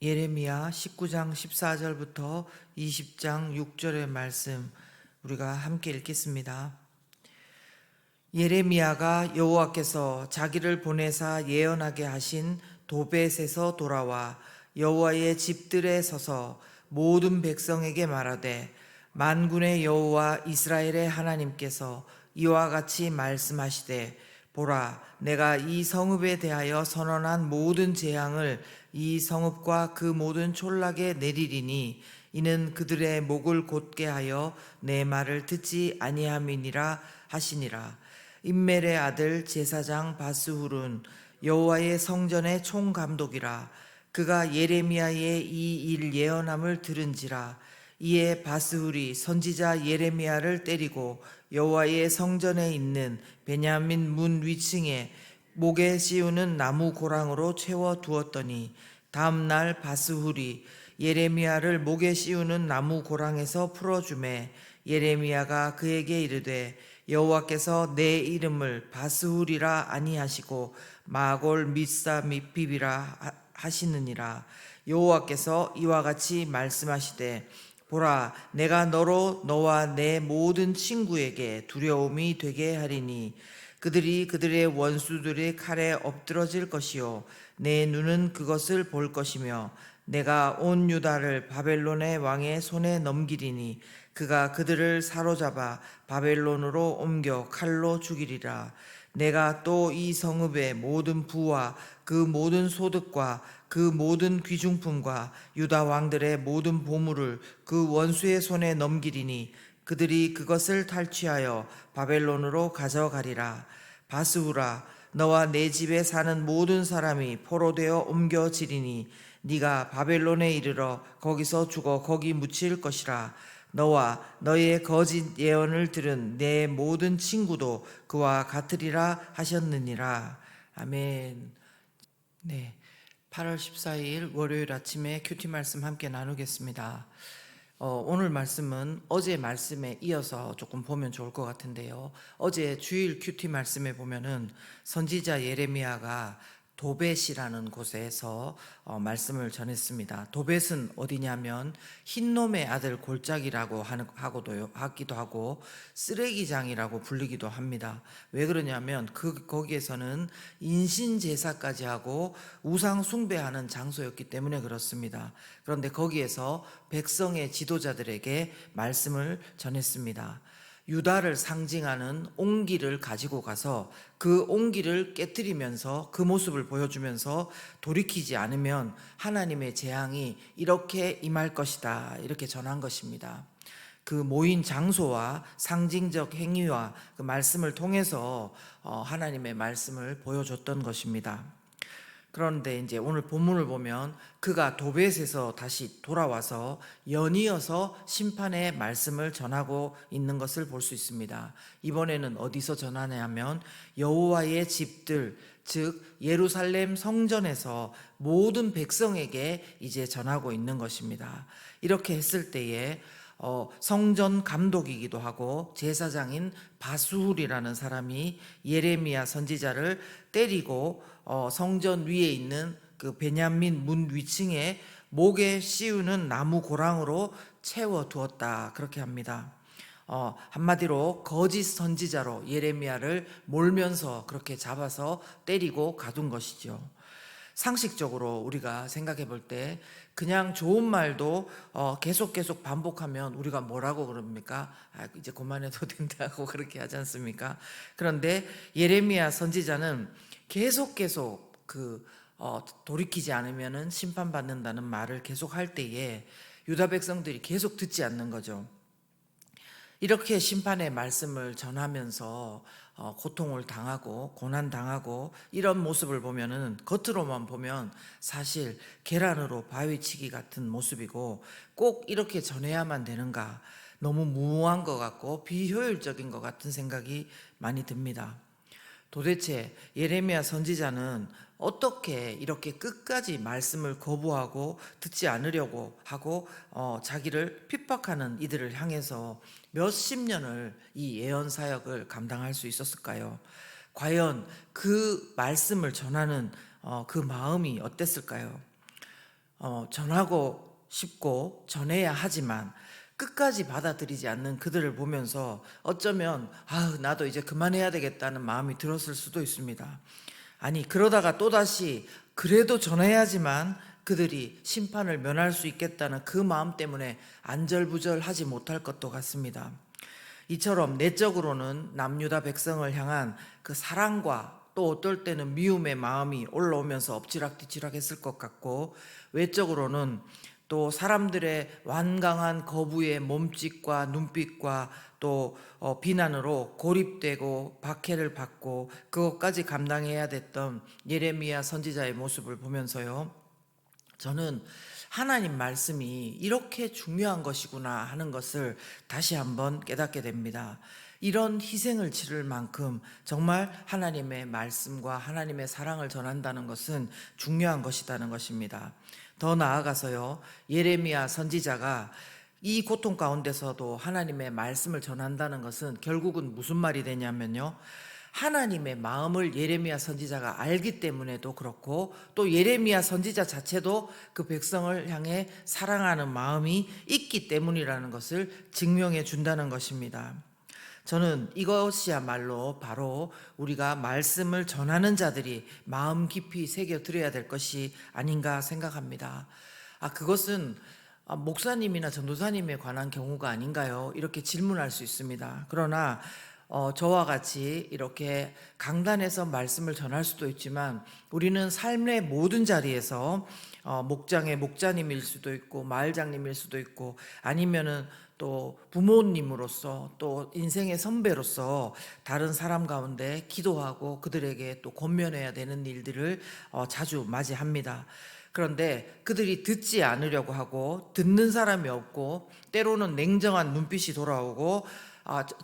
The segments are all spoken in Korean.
예레미야 19장 14절부터 20장 6절의 말씀 우리가 함께 읽겠습니다. 예레미야가 여호와께서 자기를 보내사 예언하게 하신 도벳에서 돌아와 여호와의 집들에 서서 모든 백성에게 말하되, 만군의 여호와 이스라엘의 하나님께서 이와 같이 말씀하시되, 보라, 내가 이 성읍에 대하여 선언한 모든 재앙을 이 성읍과 그 모든 촌락에 내리리니 이는 그들의 목을 곧게 하여 내 말을 듣지 아니함이니라 하시니라. 임멜의 아들 제사장 바스훌은 여호와의 성전의 총감독이라. 그가 예레미야의 이 일 예언함을 들은지라. 이에 바스훌이 선지자 예레미야를 때리고 여호와의 성전에 있는 베냐민 문 위층에 목에 씌우는 나무 고랑으로 채워 두었더니, 다음 날 바스훌이 예레미야를 목에 씌우는 나무 고랑에서 풀어주매 예레미야가 그에게 이르되, 여호와께서 내 이름을 바스훌이라 아니하시고 마골 밑사 밑비비라 하시느니라. 여호와께서 이와 같이 말씀하시되, 보라, 내가 너로 너와 내 모든 친구에게 두려움이 되게 하리니 그들이 그들의 원수들의 칼에 엎드러질 것이요 내 눈은 그것을 볼 것이며, 내가 온 유다를 바벨론의 왕의 손에 넘기리니 그가 그들을 사로잡아 바벨론으로 옮겨 칼로 죽이리라. 내가 또 이 성읍의 모든 부와 그 모든 소득과 그 모든 귀중품과 유다 왕들의 모든 보물을 그 원수의 손에 넘기리니 그들이 그것을 탈취하여 바벨론으로 가져가리라. 바스후라, 너와 내 집에 사는 모든 사람이 포로되어 옮겨지리니 네가 바벨론에 이르러 거기서 죽어 거기 묻힐 것이라. 너와 너의 거짓 예언을 들은 내 모든 친구도 그와 같으리라 하셨느니라. 아멘. 네, 8월 14일 월요일 아침에 큐티 말씀 함께 나누겠습니다. 오늘 말씀은 어제 말씀에 이어서 조금 보면 좋을 것 같은데요. 어제 주일 큐티 말씀에 보면은 선지자 예레미야가 도벳이라는 곳에서 말씀을 전했습니다. 도벳은 어디냐면 흰놈의 아들 골짜기라고 하기도 하고 쓰레기장이라고 불리기도 합니다. 왜 그러냐면 거기에서는 인신 제사까지 하고 우상 숭배하는 장소였기 때문에 그렇습니다. 그런데 거기에서 백성의 지도자들에게 말씀을 전했습니다. 유다를 상징하는 옹기를 가지고 가서 그 옹기를 깨뜨리면서 그 모습을 보여주면서 돌이키지 않으면 하나님의 재앙이 이렇게 임할 것이다, 이렇게 전한 것입니다. 그 모인 장소와 상징적 행위와 그 말씀을 통해서 하나님의 말씀을 보여줬던 것입니다. 그런데 이제 오늘 본문을 보면 그가 도벳에서 다시 돌아와서 연이어서 심판의 말씀을 전하고 있는 것을 볼 수 있습니다. 이번에는 어디서 전하냐면 여호와의 집들, 즉 예루살렘 성전에서 모든 백성에게 이제 전하고 있는 것입니다. 이렇게 했을 때에 성전 감독이기도 하고 제사장인 바수훌이라는 사람이 예레미야 선지자를 때리고 성전 위에 있는 그 베냐민 문 위층에 목에 씌우는 나무 고랑으로 채워 두었다, 그렇게 합니다. 한마디로 거짓 선지자로 예레미야를 몰면서 그렇게 잡아서 때리고 가둔 것이죠. 상식적으로 우리가 생각해 볼 때 그냥 좋은 말도 계속 반복하면 우리가 뭐라고 그럽니까? 이제 그만해도 된다고 그렇게 하지 않습니까? 그런데 예레미야 선지자는 계속 돌이키지 않으면은 심판받는다는 말을 계속 할 때에 유다 백성들이 계속 듣지 않는 거죠. 이렇게 심판의 말씀을 전하면서 고통을 당하고 고난당하고 이런 모습을 보면은, 겉으로만 보면 사실 계란으로 바위치기 같은 모습이고, 꼭 이렇게 전해야만 되는가, 너무 무모한 것 같고 비효율적인 것 같은 생각이 많이 듭니다. 도대체 예레미야 선지자는 어떻게 이렇게 끝까지 말씀을 거부하고 듣지 않으려고 하고 자기를 핍박하는 이들을 향해서 몇십 년을 이 예언 사역을 감당할 수 있었을까요? 과연 그 말씀을 전하는 그 마음이 어땠을까요? 전하고 싶고 전해야 하지만 끝까지 받아들이지 않는 그들을 보면서 어쩌면 나도 이제 그만해야 되겠다는 마음이 들었을 수도 있습니다. 아니, 그러다가 또다시 그래도 전해야지만 그들이 심판을 면할 수 있겠다는 그 마음 때문에 안절부절하지 못할 것도 같습니다. 이처럼 내적으로는 남유다 백성을 향한 그 사랑과 또 어떨 때는 미움의 마음이 올라오면서 엎치락뒤치락 했을 것 같고, 외적으로는 또 사람들의 완강한 거부의 몸짓과 눈빛과 또 비난으로 고립되고 박해를 받고 그것까지 감당해야 됐던 예레미야 선지자의 모습을 보면서요, 저는 하나님 말씀이 이렇게 중요한 것이구나 하는 것을 다시 한번 깨닫게 됩니다. 이런 희생을 치를 만큼 정말 하나님의 말씀과 하나님의 사랑을 전한다는 것은 중요한 것이라는 것입니다. 더 나아가서요, 예레미야 선지자가 이 고통 가운데서도 하나님의 말씀을 전한다는 것은 결국은 무슨 말이 되냐면요, 하나님의 마음을 예레미야 선지자가 알기 때문에도 그렇고, 또 예레미야 선지자 자체도 그 백성을 향해 사랑하는 마음이 있기 때문이라는 것을 증명해 준다는 것입니다. 저는 이것이야말로 바로 우리가 말씀을 전하는 자들이 마음 깊이 새겨들어야 될 것이 아닌가 생각합니다. 그것은 목사님이나 전도사님에 관한 경우가 아닌가요? 이렇게 질문할 수 있습니다. 그러나 저와 같이 이렇게 강단에서 말씀을 전할 수도 있지만, 우리는 삶의 모든 자리에서 목장의 목자님일 수도 있고 마을장님일 수도 있고, 아니면은 또 부모님으로서 또 인생의 선배로서 다른 사람 가운데 기도하고 그들에게 또 권면해야 되는 일들을 자주 맞이합니다. 그런데 그들이 듣지 않으려고 하고 듣는 사람이 없고, 때로는 냉정한 눈빛이 돌아오고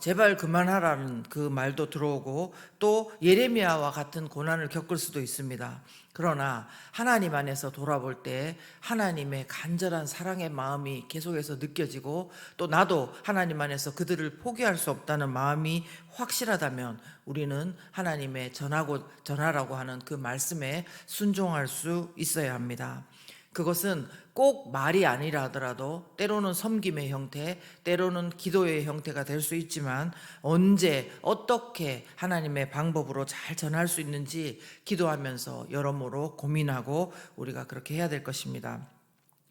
제발 그만하라는 그 말도 들어오고, 또 예레미야와 같은 고난을 겪을 수도 있습니다. 그러나 하나님 안에서 돌아볼 때 하나님의 간절한 사랑의 마음이 계속해서 느껴지고, 또 나도 하나님 안에서 그들을 포기할 수 없다는 마음이 확실하다면 우리는 하나님의 전하라고 하는 그 말씀에 순종할 수 있어야 합니다. 그것은 꼭 말이 아니라 하더라도 때로는 섬김의 형태, 때로는 기도의 형태가 될 수 있지만, 언제 어떻게 하나님의 방법으로 잘 전할 수 있는지 기도하면서 여러모로 고민하고 우리가 그렇게 해야 될 것입니다.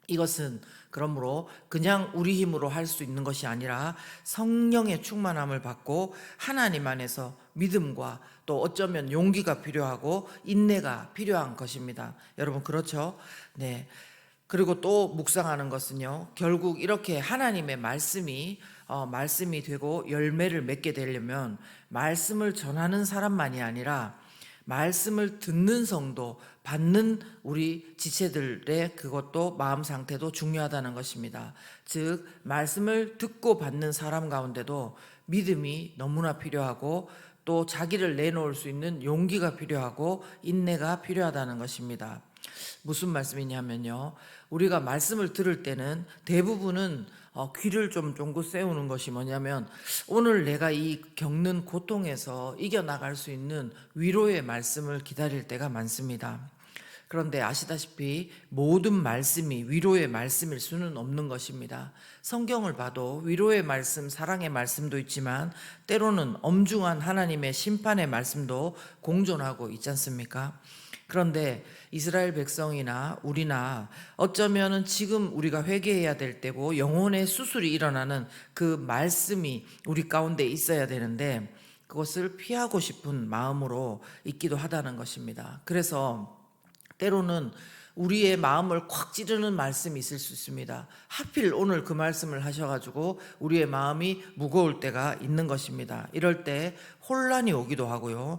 이것은 그러므로 그냥 우리 힘으로 할 수 있는 것이 아니라 성령의 충만함을 받고 하나님 안에서 믿음과 또 어쩌면 용기가 필요하고 인내가 필요한 것입니다. 여러분, 그렇죠? 네. 그리고 또 묵상하는 것은요, 결국 이렇게 하나님의 말씀이 되고 열매를 맺게 되려면 말씀을 전하는 사람만이 아니라 말씀을 듣는 성도, 받는 우리 지체들의 그것도 마음 상태도 중요하다는 것입니다. 즉, 말씀을 듣고 받는 사람 가운데도 믿음이 너무나 필요하고, 또 자기를 내놓을 수 있는 용기가 필요하고 인내가 필요하다는 것입니다. 무슨 말씀이냐면요, 우리가 말씀을 들을 때는 대부분은 귀를 좀 쫑긋 세우는 것이 뭐냐면, 오늘 내가 이 겪는 고통에서 이겨나갈 수 있는 위로의 말씀을 기다릴 때가 많습니다. 그런데 아시다시피 모든 말씀이 위로의 말씀일 수는 없는 것입니다. 성경을 봐도 위로의 말씀, 사랑의 말씀도 있지만 때로는 엄중한 하나님의 심판의 말씀도 공존하고 있지 않습니까? 그런데 이스라엘 백성이나 우리나 어쩌면은 지금 우리가 회개해야 될 때고 영혼의 수술이 일어나는 그 말씀이 우리 가운데 있어야 되는데, 그것을 피하고 싶은 마음으로 있기도 하다는 것입니다. 그래서 때로는 우리의 마음을 콱 찌르는 말씀이 있을 수 있습니다. 하필 오늘 그 말씀을 하셔가지고 우리의 마음이 무거울 때가 있는 것입니다. 이럴 때 혼란이 오기도 하고요.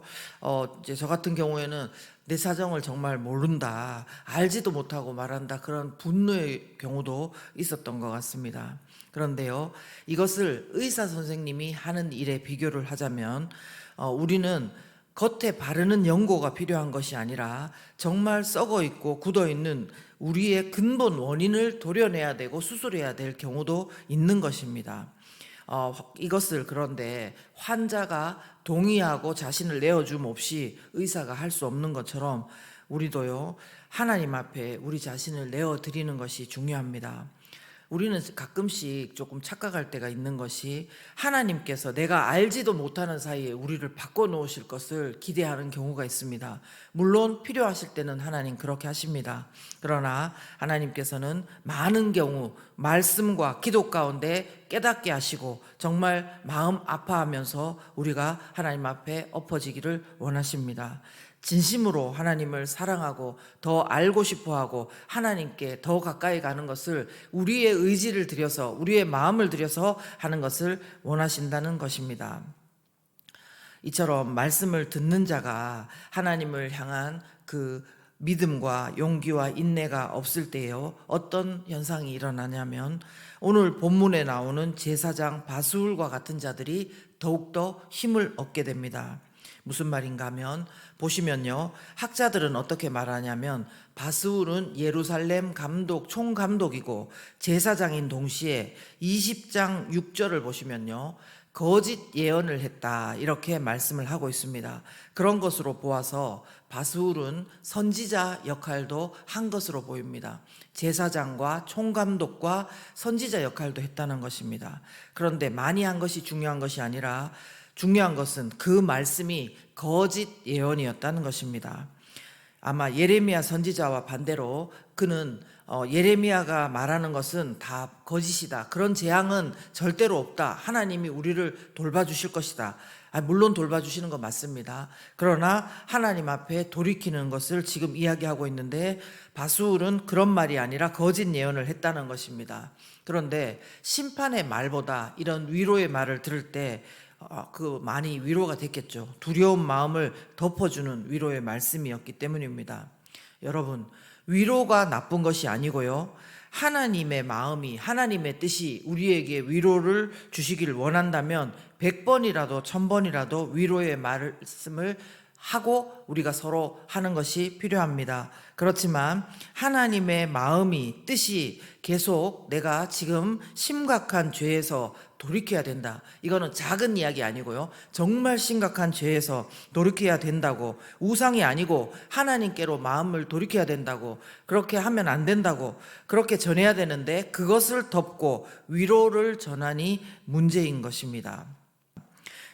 이제 저 같은 경우에는 내 사정을 정말 모른다, 알지도 못하고 말한다, 그런 분노의 경우도 있었던 것 같습니다. 그런데요, 이것을 의사 선생님이 하는 일에 비교를 하자면 우리는 겉에 바르는 연고가 필요한 것이 아니라 정말 썩어 있고 굳어 있는 우리의 근본 원인을 도려내야 되고 수술해야 될 경우도 있는 것입니다. 이것을 그런데 환자가 동의하고 자신을 내어줌 없이 의사가 할 수 없는 것처럼 우리도요, 하나님 앞에 우리 자신을 내어드리는 것이 중요합니다. 우리는 가끔씩 조금 착각할 때가 있는 것이 하나님께서 내가 알지도 못하는 사이에 우리를 바꿔놓으실 것을 기대하는 경우가 있습니다. 물론 필요하실 때는 하나님 그렇게 하십니다. 그러나 하나님께서는 많은 경우 말씀과 기도 가운데 깨닫게 하시고 정말 마음 아파하면서 우리가 하나님 앞에 엎어지기를 원하십니다. 진심으로 하나님을 사랑하고 더 알고 싶어하고 하나님께 더 가까이 가는 것을 우리의 의지를 들여서 우리의 마음을 들여서 하는 것을 원하신다는 것입니다. 이처럼 말씀을 듣는 자가 하나님을 향한 그 믿음과 용기와 인내가 없을 때에요, 어떤 현상이 일어나냐면 오늘 본문에 나오는 제사장 바수울과 같은 자들이 더욱더 힘을 얻게 됩니다. 무슨 말인가 하면 보시면요, 학자들은 어떻게 말하냐면 바스울은 예루살렘 감독 총감독이고 제사장인 동시에 20장 6절을 보시면요, 거짓 예언을 했다 이렇게 말씀을 하고 있습니다. 그런 것으로 보아서 바스울은 선지자 역할도 한 것으로 보입니다. 제사장과 총감독과 선지자 역할도 했다는 것입니다. 그런데 많이 한 것이 중요한 것이 아니라 중요한 것은 그 말씀이 거짓 예언이었다는 것입니다. 아마 예레미야 선지자와 반대로 그는 예레미야가 말하는 것은 다 거짓이다, 그런 재앙은 절대로 없다, 하나님이 우리를 돌봐주실 것이다. 물론 돌봐주시는 거 맞습니다. 그러나 하나님 앞에 돌이키는 것을 지금 이야기하고 있는데 바수울은 그런 말이 아니라 거짓 예언을 했다는 것입니다. 그런데 심판의 말보다 이런 위로의 말을 들을 때 많이 위로가 됐겠죠. 두려운 마음을 덮어주는 위로의 말씀이었기 때문입니다. 여러분, 위로가 나쁜 것이 아니고요, 하나님의 마음이, 하나님의 뜻이 우리에게 위로를 주시기를 원한다면 100번이라도 1000번이라도 위로의 말씀을 하고 우리가 서로 하는 것이 필요합니다. 그렇지만 하나님의 마음이, 뜻이 계속 내가 지금 심각한 죄에서 돌이켜야 된다, 이거는 작은 이야기 아니고요, 정말 심각한 죄에서 돌이켜야 된다고, 우상이 아니고 하나님께로 마음을 돌이켜야 된다고, 그렇게 하면 안 된다고 그렇게 전해야 되는데 그것을 덮고 위로를 전하니 문제인 것입니다.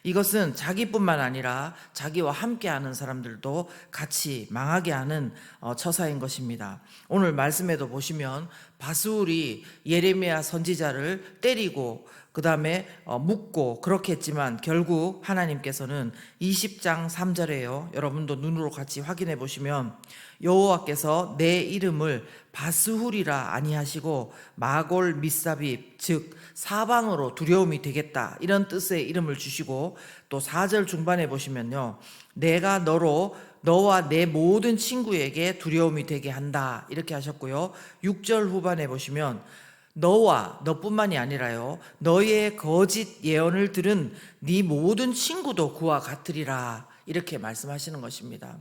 이것은 자기뿐만 아니라 자기와 함께하는 사람들도 같이 망하게 하는 처사인 것입니다. 오늘 말씀에도 보시면 바스울이 예레미야 선지자를 때리고 그 다음에 묻고 그렇게 했지만 결국 하나님께서는 20장 3절에요, 여러분도 눈으로 같이 확인해 보시면 여호와께서 내 이름을 바스훌이라 아니하시고 마골 미사빕 즉 사방으로 두려움이 되겠다, 이런 뜻의 이름을 주시고, 또 4절 중반에 보시면요, 내가 너와 내 모든 친구에게 두려움이 되게 한다 이렇게 하셨고요, 6절 후반에 보시면 너뿐만이 아니라요, 너의 거짓 예언을 들은 네 모든 친구도 그와 같으리라 이렇게 말씀하시는 것입니다.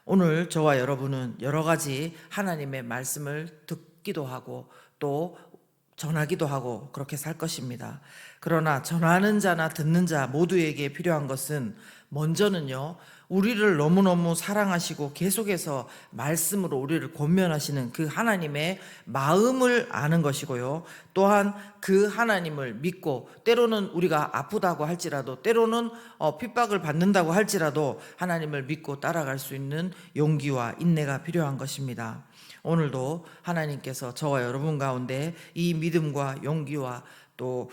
오늘 저와 여러분은 여러 가지 하나님의 말씀을 듣기도 하고 또 전하기도 하고 그렇게 살 것입니다. 그러나 전하는 자나 듣는 자 모두에게 필요한 것은 먼저는요, 우리를 너무너무 사랑하시고 계속해서 말씀으로 우리를 권면하시는 그 하나님의 마음을 아는 것이고요, 또한 그 하나님을 믿고 때로는 우리가 아프다고 할지라도 때로는 핍박을 받는다고 할지라도 하나님을 믿고 따라갈 수 있는 용기와 인내가 필요한 것입니다. 오늘도 하나님께서 저와 여러분 가운데 이 믿음과 용기와 또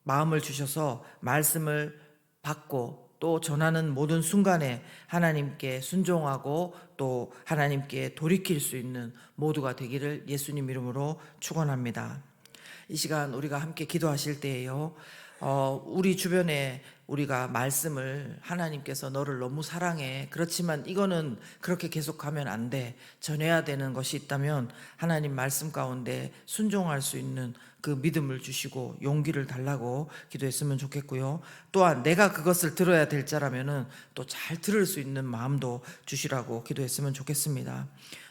마음을 주셔서 말씀을 받고 또 전하는 모든 순간에 하나님께 순종하고 또 하나님께 돌이킬 수 있는 모두가 되기를 예수님 이름으로 축원합니다. 이 시간 우리가 함께 기도하실 때에요, 우리 주변에 우리가 말씀을, 하나님께서 너를 너무 사랑해, 그렇지만 이거는 그렇게 계속하면 안 돼, 전해야 되는 것이 있다면 하나님 말씀 가운데 순종할 수 있는 그 믿음을 주시고 용기를 달라고 기도했으면 좋겠고요, 또한 내가 그것을 들어야 될 자라면은 또 잘 들을 수 있는 마음도 주시라고 기도했으면 좋겠습니다.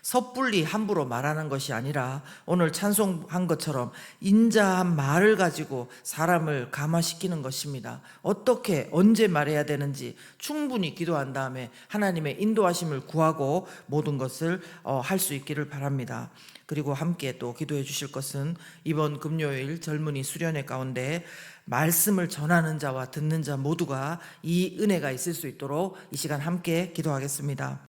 섣불리 함부로 말하는 것이 아니라 오늘 찬송한 것처럼 인자한 말을 가지고 사람을 감화시키는 것입니다. 어떻게 언제 말해야 되는지 충분히 기도한 다음에 하나님의 인도하심을 구하고 모든 것을 할 수 있기를 바랍니다. 그리고 함께 또 기도해 주실 것은 이번 금요일 젊은이 수련회 가운데 말씀을 전하는 자와 듣는 자 모두가 이 은혜가 있을 수 있도록 이 시간 함께 기도하겠습니다.